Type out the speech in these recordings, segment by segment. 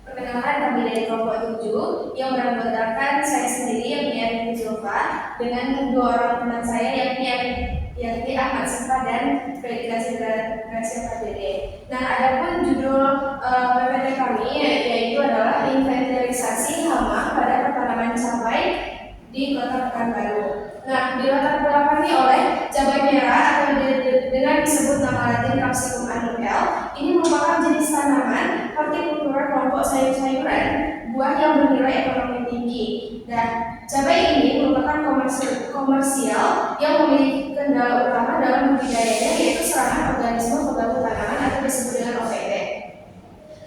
Perkenalkan, kami dari kelompok 7 yang beranggotakan saya sendiri yang Arifin Zulfa dengan dua orang teman saya yakni Ahmad Sifa dan Felix Gracia Fadede. Nah, adapun judul PPT kami yaitu adalah inventarisasi hama pada pertanaman cabai di Kota Pekanbaru. Nah, dilatar belakangi oleh cabai merah atau dengan disebut nama Latin Capsicum annuale. Ini merupakan jenis tanaman hortikultura kelompok sayur-sayuran buah yang bernilai ekonomi tinggi. Dan cabai ini merupakan komersial yang memiliki kendala utama dalam budidayanya, yaitu serangan organisme pengganggu tanaman atau disebut dengan OPT.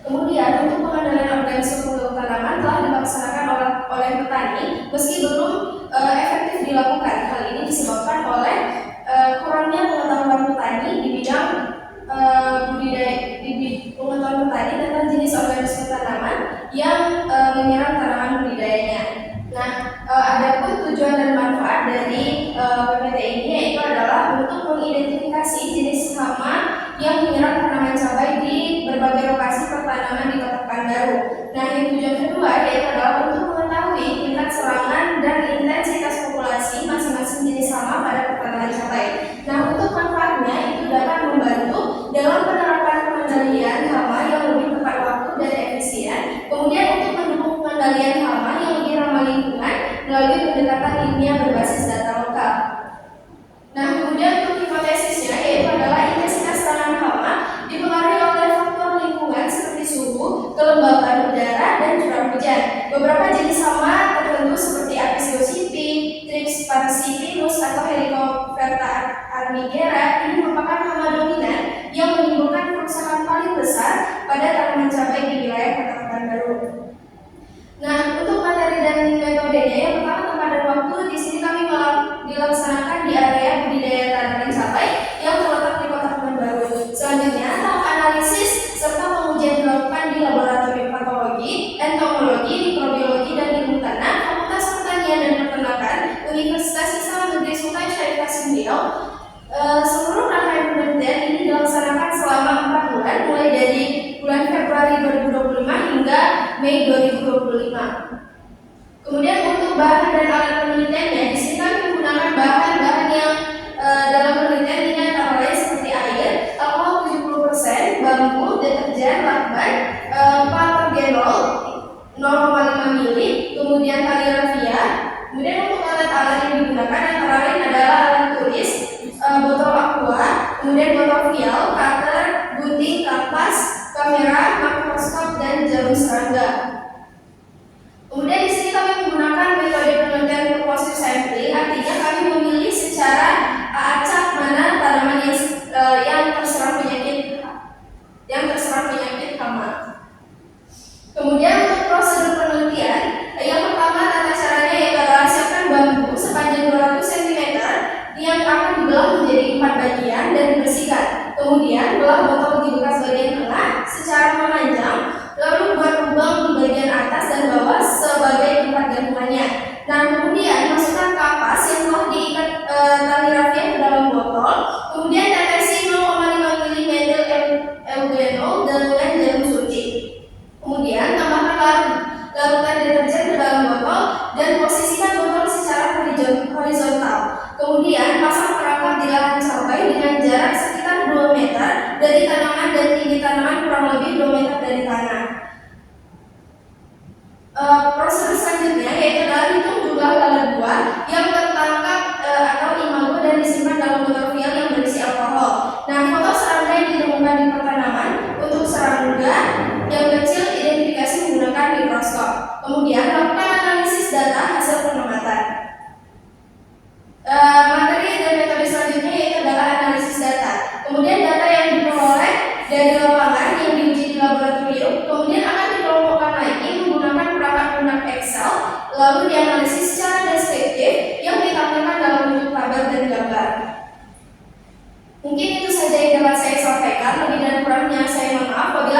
Kemudian untuk pengendalian organisme pengganggu tanaman telah dilaksanakan oleh petani meski belum efektif dilakukan. Hal ini disebabkan oleh kurangnya pengetahuan petani di bidang pengetahuan petani tentang jenis organisme tanaman yang menyerang tanaman budidayanya. Nah, adapun tujuan dan manfaat dari PPT ini yaitu adalah untuk mengidentifikasi jenis hama yang menyerang tanaman cabai di berbagai lokasi pertanaman di Kota Pekanbaru. Nah, yang tujuan kedua yaitu adalah untuk mengetahui tingkat serangan dan intensitas populasi masing-masing jenis hama pada pertanaman cabai. Nah, untuk manfaatnya itu dapat membantu dalam penerapan pengendalian hama yang lebih tepat waktu dan efisien. Kemudian untuk mendukung pengendalian hama yang lebih ramah lingkungan melalui pendekatan ilmiah berbasis data lokal. Nah, kemudian untuk hipotesisnya yaitu adalah intensitas tanam hama dipengaruhi oleh faktor lingkungan seperti suhu, kelembaban udara, dan curah hujan. Beberapa jenis hama tertentu seperti Apis gossypi, Thrips parasitinus atau Helicobacter armigera ini merupakan hama dominan yang menimbulkan kerusakan paling besar pada tanaman cabai di wilayah Kota Pekanbaru. Nah, untuk materi dan metodenya yang pertama tempat dan waktu di sini kami dilaksanakan di area budidaya tanaman cabai yang terletak di Kota Pekanbaru. Selanjutnya, tahap analisis serta pengujian dilakukan di laboratorium patologi, entomologi, mikrobiologi dan ilmu tanah, Fakultas Pertanian dan Peternakan, Universitas Islam Negeri Sultan Syarif Kasimbiau. Seluruh rangkaian penelitian ini dilaksanakan selama 4 bulan, mulai dari bulan Februari 2025 hingga Mei 2025. Kemudian untuk bahan dan alat penelitiannya, di sini kami menggunakan bahan-bahan yang dalam penelitian ini antara lain seperti air, alkohol 70%, bambu, deterjen, lakban, paragenol 0,5 mili, kemudian tali rafia. Kemudian untuk alat-alat yang digunakan antara lain adalah alat tulis, botol aqua, kemudian botol vial, cutter, gunting, kampas, kamera, makroskop, dan jarum serangga. Kemudian di sini kami menggunakan metode penelitian purposive sampling, artinya kami memilih secara acak mana tanaman yang terserang penyakit hama. Kemudian untuk prosedur penelitian, yang pertama tata caranya yaitu adalah siapkan bambu sepanjang 200 cm yang akan dibelah menjadi 4 bagian dan dibersihkan. Kemudian belah botol di bekas bagian tengah secara memanjang, lalu buat lubang di bagian atas dan bawah sebagai tempat gantungannya. Nah, kemudian masukkan kapas yang telah diikat tali rafia ke dalam botol. Kemudian tetesi 0,5 mili metil eugenol dengan jarum suntik. Kemudian tambahkan larutan deterjen ke dalam botol dan posisikan botol secara horizontal. Kemudian pasang perangkap di lahan cabai dengan jarak sekitar 2 meter dari tanaman dan tinggi tanaman kurang lebih 2 meter dari tanah. Prosedur selanjutnya yaitu adalah hitung jumlah lalat buah yang tertangkap atau imago dan disimpan dalam botol vial yang berisi alkohol. Nah, foto serangga yang ditemukan di pertanaman untuk serangga yang kecil identifikasi menggunakan mikroskop. Kemudian lakukan analisis data hasil pengamatan. Materi dan metode selanjutnya yaitu adalah analisis data. Kemudian data yang diperoleh dari lapangan yang diuji di laboratorium kemudian akan dikelompokkan lagi menggunakan perangkat lunak Excel, lalu dianalisis secara deskriptif yang ditampilkan dalam bentuk tabel dan gambar. Mungkin itu saja yang dapat saya sampaikan. Lebih dan kurangnya saya mohon maaf. Apabila